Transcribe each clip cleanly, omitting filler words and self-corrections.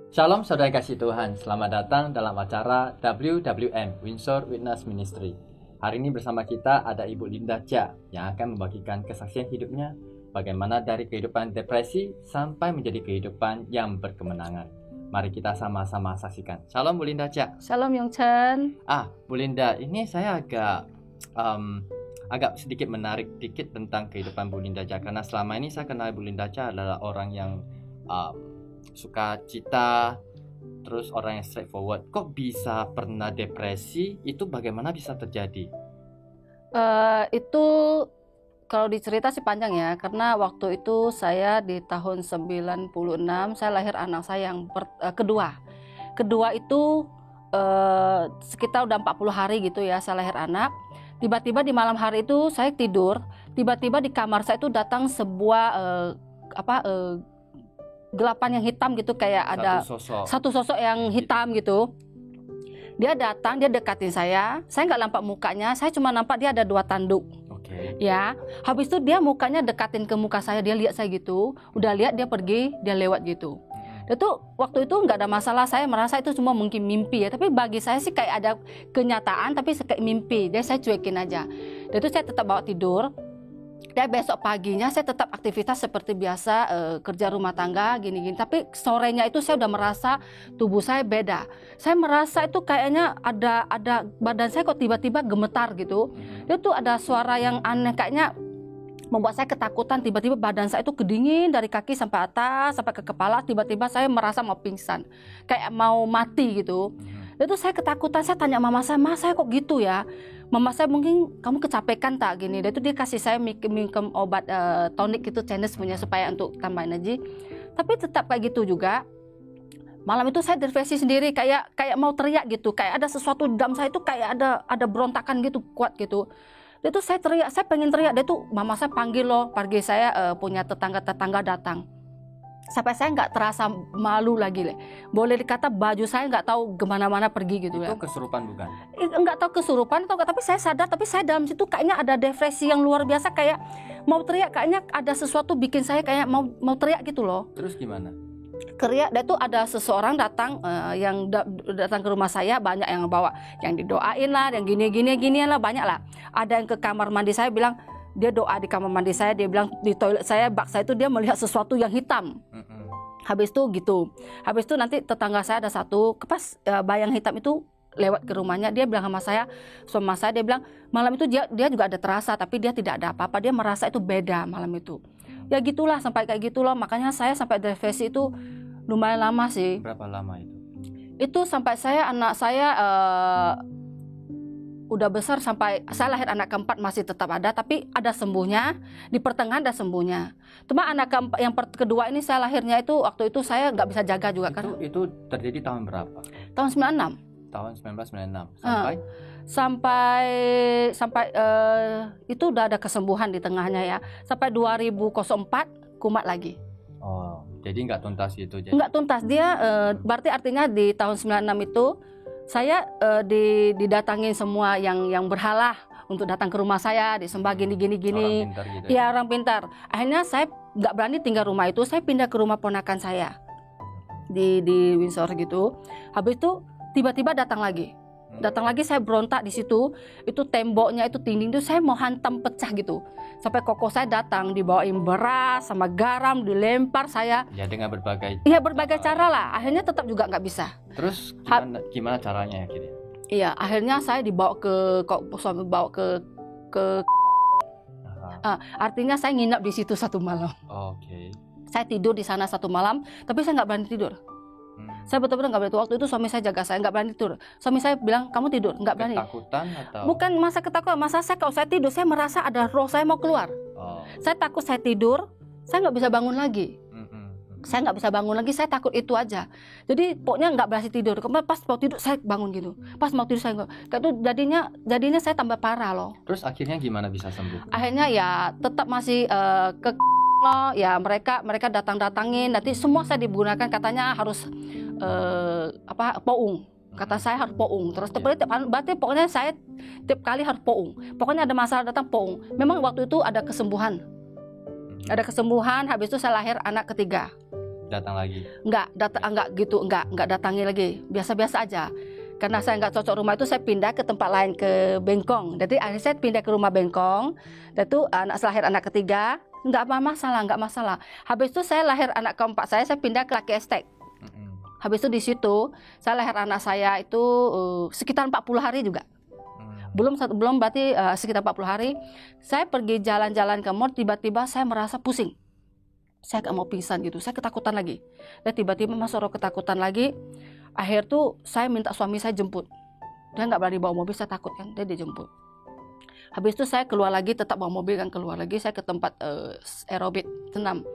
Shalom saudara kasih Tuhan, selamat datang dalam acara WWM, Windsor Witness Ministry. Hari ini bersama kita ada Ibu Linda Chia yang akan membagikan kesaksian hidupnya, bagaimana dari kehidupan depresi sampai menjadi kehidupan yang berkemenangan. Mari kita sama-sama saksikan. Shalom Bu Linda Chia. Shalom Yong Chen. Bu Linda, ini saya agak sedikit menarik dikit tentang kehidupan Bu Linda Chia, karena selama ini saya kenal Bu Linda Chia adalah orang yang suka cita, terus orang yang straightforward. Kok bisa pernah depresi? Itu bagaimana bisa terjadi? Itu kalau dicerita sih panjang ya, karena waktu itu saya di tahun 96 saya lahir anak saya yang kedua. Kedua itu sekitar udah 40 hari gitu ya saya lahir anak. Tiba-tiba di malam hari itu saya tidur, tiba-tiba di kamar saya itu datang sebuah gelapan yang hitam gitu, kayak ada satu sosok yang hitam gitu. Dia datang, dia dekatin saya nggak nampak mukanya, saya cuma nampak dia ada 2 tanduk. Ya, habis itu dia mukanya dekatin ke muka saya, dia lihat saya gitu, udah lihat dia pergi, dia lewat gitu. Itu waktu itu nggak ada masalah, saya merasa itu semua mungkin mimpi ya, tapi bagi saya sih kayak ada kenyataan tapi kayak mimpi, jadi saya cuekin aja. Dan itu saya tetap bawa tidur. Dan besok paginya saya tetap aktivitas seperti biasa, kerja rumah tangga gini-gini. Tapi sorenya itu saya udah merasa tubuh saya beda. Saya merasa itu kayaknya ada badan saya kok tiba-tiba gemetar gitu. Itu ada suara yang aneh, kayaknya membuat saya ketakutan. Tiba-tiba badan saya itu kedingin dari kaki sampai atas sampai ke kepala. Tiba-tiba saya merasa mau pingsan, kayak mau mati gitu. Itu saya ketakutan, saya tanya mama saya, "Ma, saya kok gitu ya?" Mama saya, "Mungkin kamu kecapekan tak gini." Dan itu dia kasih saya minum obat tonik itu, Chinese punya, supaya untuk tambah energi. Tapi tetap kayak gitu juga. Malam itu saya depresi sendiri, kayak mau teriak gitu, kayak ada sesuatu di dalam saya itu kayak ada berontakan gitu, kuat gitu. Dan itu saya teriak, saya pengen teriak. Dan itu mama saya panggil loh, pagi saya punya tetangga datang. Sampai saya nggak terasa malu lagi, boleh dikata baju saya nggak tahu kemana-mana pergi gitu ya. Itu kesurupan bukan? Nggak tahu kesurupan atau nggak, tapi saya sadar, tapi saya dalam situ kayaknya ada depresi yang luar biasa, kayak mau teriak, kayaknya ada sesuatu bikin saya kayak mau teriak gitu loh. Terus gimana? Teriak, dan itu ada seseorang datang, yang datang ke rumah saya, banyak yang bawa, yang didoain lah, yang gini lah, banyak lah. Ada yang ke kamar mandi saya bilang, dia doa di kamar mandi saya, dia bilang di toilet saya, bak saya itu dia melihat sesuatu yang hitam. Habis itu gitu. Habis itu nanti tetangga saya ada satu, pas bayang hitam itu lewat ke rumahnya, dia bilang sama saya, dia bilang malam itu dia juga ada terasa, tapi dia tidak ada apa-apa, dia merasa itu beda malam itu. Ya gitulah, sampai kayak gitu loh. Makanya saya sampai depresi itu lumayan lama sih. Berapa lama itu? Itu sampai anak saya udah besar, sampai saya lahir anak keempat masih tetap ada, tapi ada sembuhnya, di pertengahan ada sembuhnya. Cuma anak yang kedua ini saya lahirnya itu waktu itu saya nggak bisa jaga juga kan. Itu terjadi tahun berapa? Tahun 96. Tahun 1996 sampai itu udah ada kesembuhan di tengahnya ya. Sampai 2004 kumat lagi. Oh, jadi nggak tuntas gitu? Nggak tuntas dia, berarti artinya di tahun 96 itu saya didatangin semua yang berhala untuk datang ke rumah saya, disembah gini. Orang pintar gitu ya? Iya, orang pintar. Akhirnya saya nggak berani tinggal rumah itu, saya pindah ke rumah ponakan saya di Windsor gitu. Habis itu tiba-tiba datang lagi, saya berontak di situ. Itu temboknya itu dinding itu saya mau hantam pecah gitu. Sampai koko saya datang, dibawain beras sama garam, dilempar saya. Ya dengan berbagai cara lah. Akhirnya tetap juga nggak bisa. Terus gimana caranya akhirnya? Iya, akhirnya saya dibawa suami bawa ke artinya saya nginap di situ 1 malam. Oke. Saya tidur di sana 1 malam, tapi saya nggak berani tidur. Saya betul-betul nggak berani. Waktu itu suami saya jaga, saya nggak berani tidur. Suami saya bilang, "Kamu tidur." Nggak berani. Ketakutan atau? Bukan masa ketakutan, masa saya kalau saya tidur saya merasa ada roh saya mau keluar. Saya takut, saya tidur, saya nggak bisa bangun lagi. Saya takut itu aja. Jadi pokoknya nggak berhasil tidur. Pas mau tidur saya bangun gitu. Pas mau tidur saya kayak itu, jadinya saya tambah parah loh. Terus akhirnya gimana bisa sembuh? Akhirnya ya tetap masih loh ya, mereka datangin, nanti semua saya digunakan, katanya harus poung. Kata saya harus poung terus, berarti pokoknya saya tiap kali harus poung. Pokoknya ada masalah datang poung. Memang waktu itu ada kesembuhan. Habis itu saya lahir anak ketiga. datang lagi? Enggak gitu, enggak datangi lagi, biasa-biasa aja. Karena saya nggak cocok rumah itu, saya pindah ke tempat lain, ke Bengkong. Jadi akhirnya saya pindah ke rumah Bengkong. Dan itu lahir anak ketiga, nggak masalah. Habis itu saya lahir anak keempat saya pindah ke Lucky Estate. Habis itu di situ saya lahir anak saya itu sekitar 40 hari juga. Belum berarti sekitar 40 hari. Saya pergi jalan-jalan ke mall, tiba-tiba saya merasa pusing. Saya nggak mau pingsan gitu, saya ketakutan lagi. Dan tiba-tiba masuk roh ketakutan lagi. Akhir tuh saya minta suami saya jemput. Dia nggak berani bawa mobil, saya takut kan, dia jemput. Habis itu saya keluar lagi, tetap bawa mobil kan, keluar lagi saya ke tempat aerobik senam.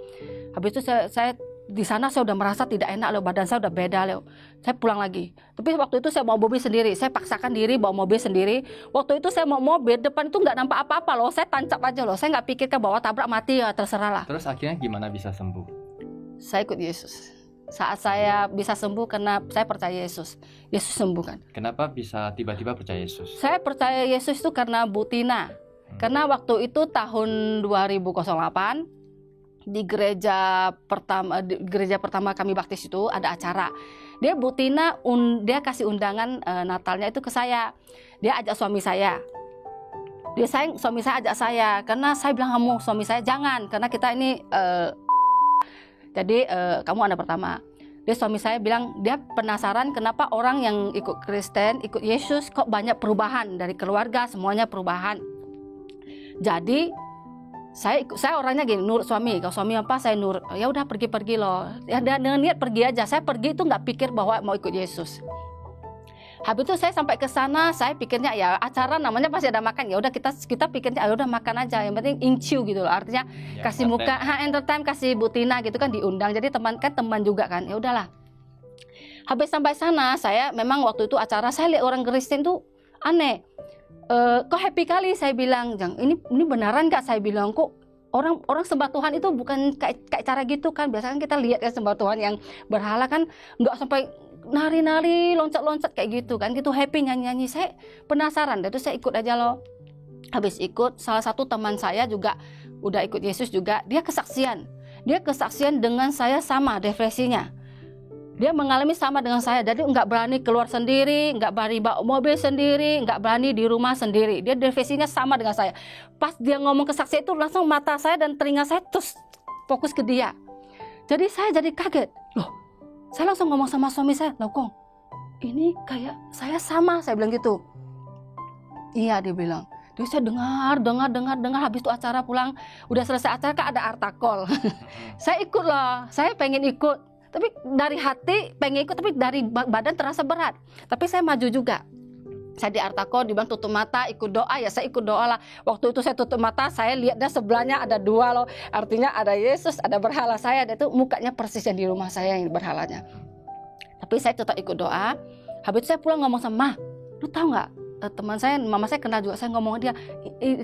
Habis itu saya di sana saya udah merasa tidak enak loh, badan saya udah beda loh. Saya pulang lagi. Tapi waktu itu saya bawa mobil sendiri, saya paksakan diri bawa mobil sendiri. Waktu itu saya mau mobil, depan itu nggak nampak apa-apa loh, saya tancap aja loh. Saya nggak pikirkan bahwa tabrak mati ya terserah lah. Terus akhirnya gimana bisa sembuh? Saya ikut Yesus. Saat saya bisa sembuh karena saya percaya Yesus. Yesus sembuhkan. Kenapa bisa tiba-tiba percaya Yesus? Saya percaya Yesus itu karena Bu Tina. Karena waktu itu tahun 2008 di gereja pertama kami baptis itu ada acara. Dia Bu Tina dia kasih undangan Natalnya itu ke saya. Dia ajak suami saya. Suami saya ajak saya karena saya bilang kamu suami saya jangan karena kita ini jadi kamu anak pertama. Dia suami saya bilang dia penasaran kenapa orang yang ikut Kristen, ikut Yesus kok banyak perubahan dari keluarga, semuanya perubahan. Jadi saya orangnya gini, nurut suami. Kalau suami apa saya nurut. Ya udah pergi loh. Ya dengan niat pergi aja. Saya pergi itu nggak pikir bahwa mau ikut Yesus. Habis itu saya sampai ke sana, saya pikirnya ya acara namanya pasti ada makan. Ya udah kita pikirnya ya udah makan aja. Yang penting incu gitu loh. Artinya ya, kasih muka, entertain, kasih Bu Tina gitu kan diundang. Jadi teman juga kan. Ya udahlah. Habis sampai sana, saya memang waktu itu acara saya lihat orang Kristen tuh aneh. Kok happy kali saya bilang, Jang. Ini beneran nggak saya bilang kok orang sembah Tuhan itu bukan kayak cara gitu kan. Biasanya kita lihat ya sembah Tuhan yang berhala kan nggak sampai nari-nari, loncat-loncat kayak gitu kan, gitu happy nyanyi-nyanyi. Saya penasaran, dan itu saya ikut aja loh. Habis ikut, salah satu teman saya juga udah ikut Yesus juga, dia kesaksian dengan saya sama depresinya. Dia mengalami sama dengan saya, jadi nggak berani keluar sendiri, nggak berani bawa mobil sendiri, nggak berani di rumah sendiri. Dia depresinya sama dengan saya. Pas dia ngomong kesaksian itu langsung mata saya dan telinga saya terus fokus ke dia. Jadi saya jadi kaget, loh. Saya langsung ngomong sama suami saya, loh Kong, ini kayak saya sama, saya bilang gitu. Iya, dia bilang. Jadi saya dengar, habis itu acara pulang, udah selesai acara kan ada artakol. Saya ikut loh, saya pengen ikut. Tapi dari hati pengen ikut, tapi dari badan terasa berat. Tapi saya maju juga. Saya di artakol, dibilang tutup mata, ikut doa, ya saya ikut doa lah. Waktu itu saya tutup mata, saya lihat dah sebelahnya ada dua loh. Artinya ada Yesus, ada berhala saya. Dan itu mukanya persis yang di rumah saya yang berhalanya. Tapi saya tetap ikut doa. Habis itu saya pulang ngomong sama, lu tahu nggak? Teman saya, mama saya kenal juga. Saya ngomong dia,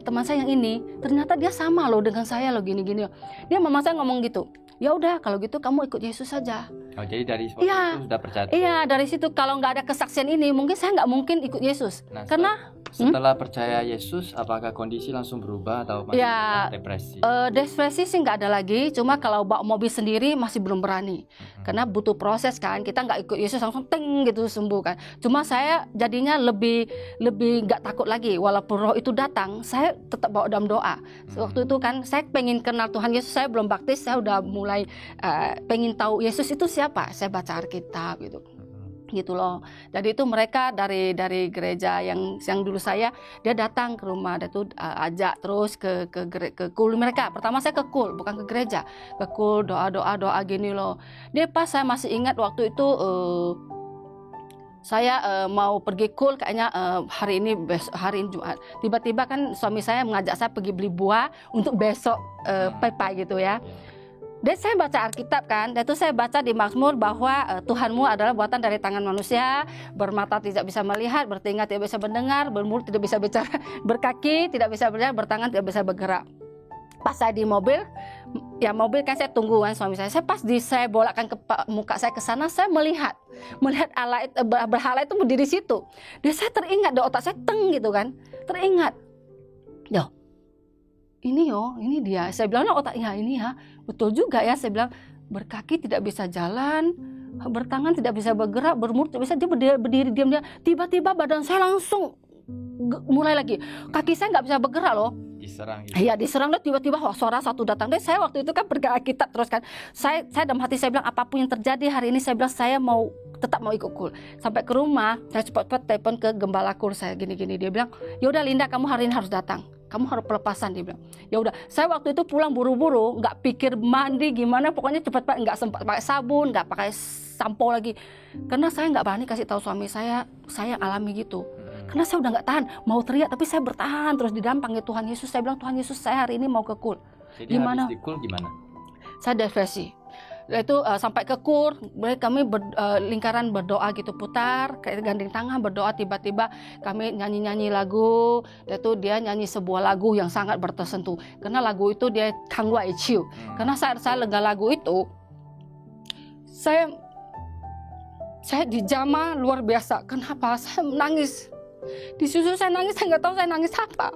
teman saya yang ini, ternyata dia sama loh dengan saya loh gini-gini. Dia mama saya ngomong gitu. Ya udah kalau gitu kamu ikut Yesus saja. Oh, jadi dari situ sudah percaya. Iya, dari situ kalau nggak ada kesaksian ini mungkin saya nggak mungkin ikut Yesus. Nah, setelah percaya Yesus, apakah kondisi langsung berubah atau masih depresi? Depresi sih nggak ada lagi, cuma kalau bawa mobil sendiri masih belum berani. Karena butuh proses kan, kita nggak ikut Yesus langsung ting gitu sembuh kan. Cuma saya jadinya lebih nggak takut lagi, walaupun roh itu datang, saya tetap bawa dalam doa. Waktu itu kan saya pengen kenal Tuhan Yesus, saya belum baptis, saya udah mulai pengen tahu Yesus itu siapa. Saya baca Alkitab gitu loh. Jadi itu mereka dari gereja yang dulu dia datang ke rumah, dia tuh ajak terus ke kul mereka. Pertama saya ke kul, bukan ke gereja, ke kul doa gini loh. Dia pas saya masih ingat waktu itu saya mau pergi kul kayaknya hari ini Jumat. Tiba-tiba kan suami saya mengajak saya pergi beli buah untuk besok pepai gitu ya. Dan saya baca Alkitab kan, dan itu saya baca di Mazmur bahwa Tuhanmu adalah buatan dari tangan manusia, bermata tidak bisa melihat, bertelinga tidak bisa mendengar, bermulut tidak bisa bicara, berkaki tidak bisa berjalan, bertangan tidak bisa bergerak. Pas saya di mobil, ya mobil kan saya tunggu kan suami saya pas saya bolakkan ke muka saya ke sana, saya melihat Allah berhala itu berdiri situ. Dan saya teringat, di otak saya teng gitu kan, teringat. Ini dia. Saya bilang otak ya ini ya betul juga ya. Saya bilang berkaki tidak bisa jalan, bertangan tidak bisa bergerak, bermulut tidak bisa, dia berdiri diam. Tiba-tiba badan saya langsung mulai lagi, kaki saya nggak bisa bergerak loh. Diserang gitu. Iya, diserang, dan tiba-tiba suara satu datang. Dan saya waktu itu kan bergerak kita terus kan. Saya dalam hati saya bilang, apapun yang terjadi hari ini, saya bilang saya tetap mau ikut KUL. Sampai ke rumah, saya cepat-cepat telepon ke gembala KUL saya gini-gini. Dia bilang, ya udah Linda, kamu hari ini harus datang. Kamu harus pelepasan, dia bilang. Ya udah, saya waktu itu pulang buru-buru, nggak pikir mandi gimana, pokoknya cepat-cepat, nggak sempat pakai sabun, nggak pakai sampo lagi, karena saya nggak berani kasih tahu suami saya alami gitu. Karena saya udah nggak tahan, mau teriak tapi saya bertahan terus di dalam panggil Tuhan Yesus. Saya bilang, Tuhan Yesus, saya hari ini mau ke KUL. Jadi gimana? Habis di KUL gimana? Saya depresi. Itu sampai ke KUL, kami lingkaran berdoa gitu, putar kayak gandeng tangan berdoa. Tiba-tiba kami nyanyi lagu, itu dia nyanyi sebuah lagu yang sangat bertersentuh, karena lagu itu dia Kangwa Ichiu. Karena saat saya lega lagu itu, saya dijamah luar biasa. Kenapa? Saya menangis. Di situ saya nangis, saya nggak tahu saya nangis apa.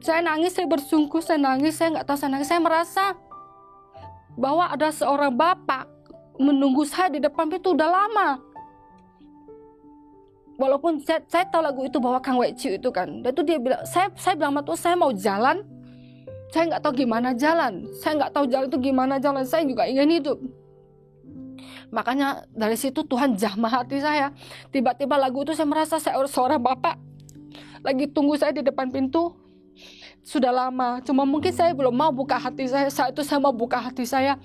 Saya nangis, saya bersungguh, saya nangis, saya nggak tahu saya nangis. Saya merasa bahwa ada seorang bapak menunggu saya di depan pintu udah lama. Walaupun saya tahu lagu itu bahwa Kang Wei-Chiu itu kan. Dan itu dia bilang, saya bilang sama Tuhan, saya mau jalan. Saya nggak tahu gimana jalan. Saya nggak tahu jalan itu gimana jalan. Saya juga ingin hidup. Makanya dari situ Tuhan jamah hati saya. Tiba-tiba lagu itu saya merasa saya seorang bapak lagi tunggu saya di depan pintu. Sudah lama, cuma mungkin saya belum mau buka hati saya. Saat itu saya mau buka hati saya.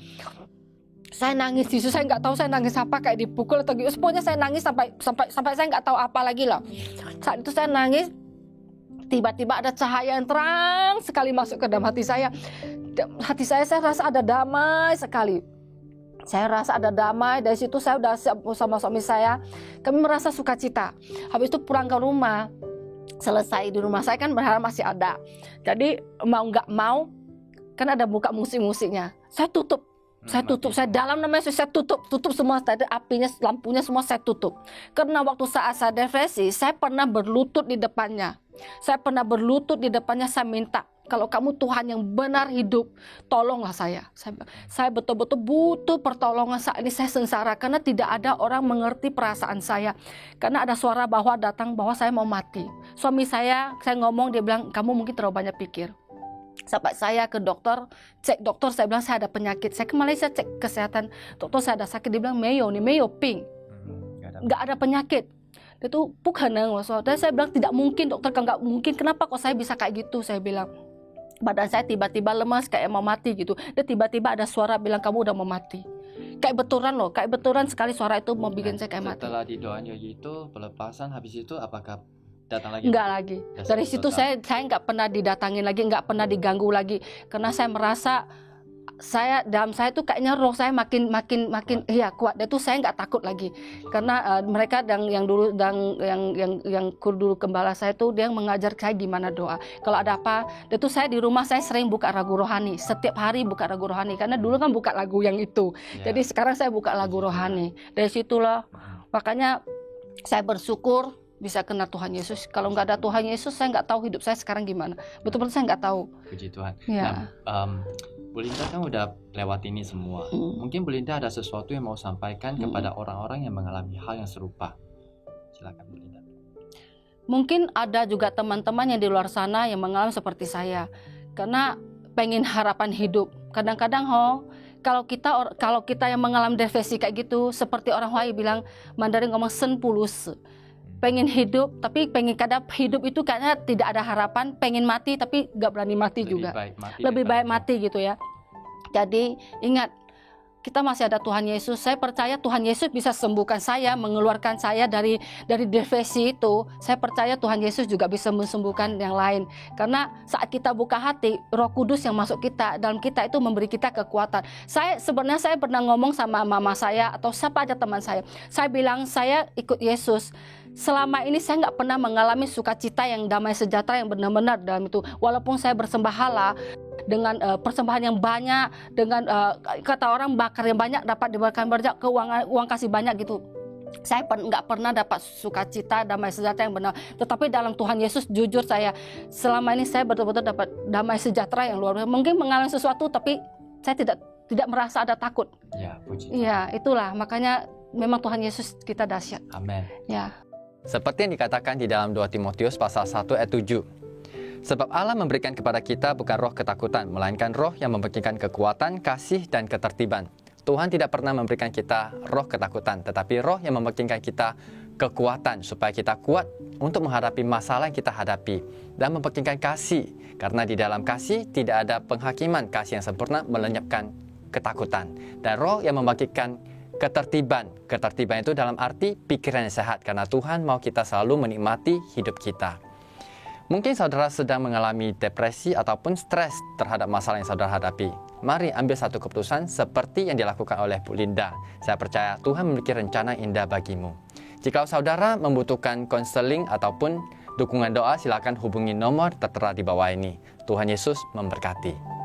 Saya nangis di situ, saya nggak tahu saya nangis apa, kayak dipukul atau gitu. Pokoknya saya nangis sampai saya nggak tahu apa lagi loh. Saat itu saya nangis, tiba-tiba ada cahaya yang terang sekali masuk ke dalam hati saya. Hati saya rasa ada damai sekali. Saya rasa ada damai. Dari situ saya udah sama suami saya, kami merasa sukacita. Habis itu pulang ke rumah, selesai di rumah saya kan berharap masih ada. Jadi mau nggak mau, kan ada buka musik-musiknya. Saya tutup, saya dalam namanya saya tutup semua. Tadi apinya, lampunya semua saya tutup. Karena waktu saat saya depresi, saya pernah berlutut di depannya. Saya minta, kalau kamu Tuhan yang benar hidup, tolonglah saya. Saya betul-betul butuh pertolongan saat ini. Saya sengsara karena tidak ada orang mengerti perasaan saya. Karena ada suara bahwa datang bahwa saya mau mati. Suami saya ngomong, dia bilang, kamu mungkin terlalu banyak pikir. Sampai saya ke dokter, cek dokter, saya bilang saya ada penyakit. Saya ke Malaysia cek kesehatan, dokter saya ada sakit, dia bilang Mayo Pink, nggak ada penyakit. Itu bukan loh. Dan saya bilang tidak mungkin dokter, nggak mungkin. Kenapa kok saya bisa kayak gitu? Saya bilang. Badan saya tiba-tiba lemas kayak mau mati gitu. Dan tiba-tiba ada suara bilang kamu udah mau mati. Kayak betulan sekali suara itu mau bikin saya kayak mati. Setelah didoain gitu, pelepasan, habis itu apakah datang lagi? Enggak lagi. Dari situ saya nggak pernah didatangin lagi, nggak pernah diganggu lagi. Karena saya merasa dalam saya tuh kayaknya roh saya makin kuat. Dan itu saya nggak takut lagi. Karena mereka yang dulu gembala saya tuh dia mengajar saya gimana doa. Kalau ada apa, itu saya di rumah saya sering buka lagu rohani. Setiap hari buka lagu rohani. Karena dulu kan buka lagu yang itu. Jadi sekarang saya buka lagu rohani. Dari situlah makanya saya bersyukur bisa kenal Tuhan Yesus. Kalau nggak ada Tuhan Yesus, saya nggak tahu hidup saya sekarang gimana. Betul-betul saya nggak tahu. Puji Tuhan. Ya. Nah, Bu Linda kan udah lewat ini semua. Mungkin Bu Linda ada sesuatu yang mau sampaikan kepada orang-orang yang mengalami hal yang serupa. Silakan Bu Linda. Mungkin ada juga teman-teman yang di luar sana yang mengalami seperti saya. Karena pengen harapan hidup. Kadang-kadang kalau kita yang mengalami depresi kayak gitu, seperti orang Hawaii bilang, Mandarin ngomong sen pulus. Pengen hidup, tapi kadang hidup itu kayaknya tidak ada harapan. Pengen mati, tapi gak berani mati juga. Lebih baik mati gitu ya. Jadi ingat, kita masih ada Tuhan Yesus. Saya percaya Tuhan Yesus bisa sembuhkan saya, mengeluarkan saya dari depresi itu. Saya percaya Tuhan Yesus juga bisa menyembuhkan yang lain. Karena saat kita buka hati, Roh Kudus yang masuk dalam kita itu memberi kita kekuatan. Sebenarnya saya pernah ngomong sama mama saya atau siapa aja teman saya. Saya bilang saya ikut Yesus. Selama ini saya nggak pernah mengalami sukacita yang damai sejahtera yang benar-benar dalam itu. Walaupun saya bersembahala dengan persembahan yang banyak, dengan kata orang bakar yang banyak, dapat diberikan banyak, uang kasih banyak gitu. Saya nggak pernah dapat sukacita, damai sejahtera yang benar. Tetapi dalam Tuhan Yesus, jujur saya, selama ini saya betul-betul dapat damai sejahtera yang luar biasa. Mungkin mengalami sesuatu, tapi saya tidak tidak merasa ada takut. Ya, puji. Iya, itulah makanya memang Tuhan Yesus kita dahsyat. Amin. Ya. Seperti yang dikatakan di dalam 2 Timotius pasal 1 ayat 7. Sebab Allah memberikan kepada kita bukan roh ketakutan, melainkan roh yang memberikan kekuatan, kasih, dan ketertiban. Tuhan tidak pernah memberikan kita roh ketakutan, tetapi roh yang memberikan kita kekuatan supaya kita kuat untuk menghadapi masalah yang kita hadapi, dan memberikan kasih, karena di dalam kasih tidak ada penghakiman. Kasih yang sempurna melenyapkan ketakutan. Dan roh yang membagikan ketertiban. Ketertiban itu dalam arti pikiran yang sehat, karena Tuhan mau kita selalu menikmati hidup kita. Mungkin saudara sedang mengalami depresi ataupun stres terhadap masalah yang saudara hadapi. Mari ambil satu keputusan seperti yang dilakukan oleh Bu Linda. Saya percaya Tuhan memiliki rencana indah bagimu. Jika saudara membutuhkan konseling ataupun dukungan doa, silakan hubungi nomor tertera di bawah ini. Tuhan Yesus memberkati.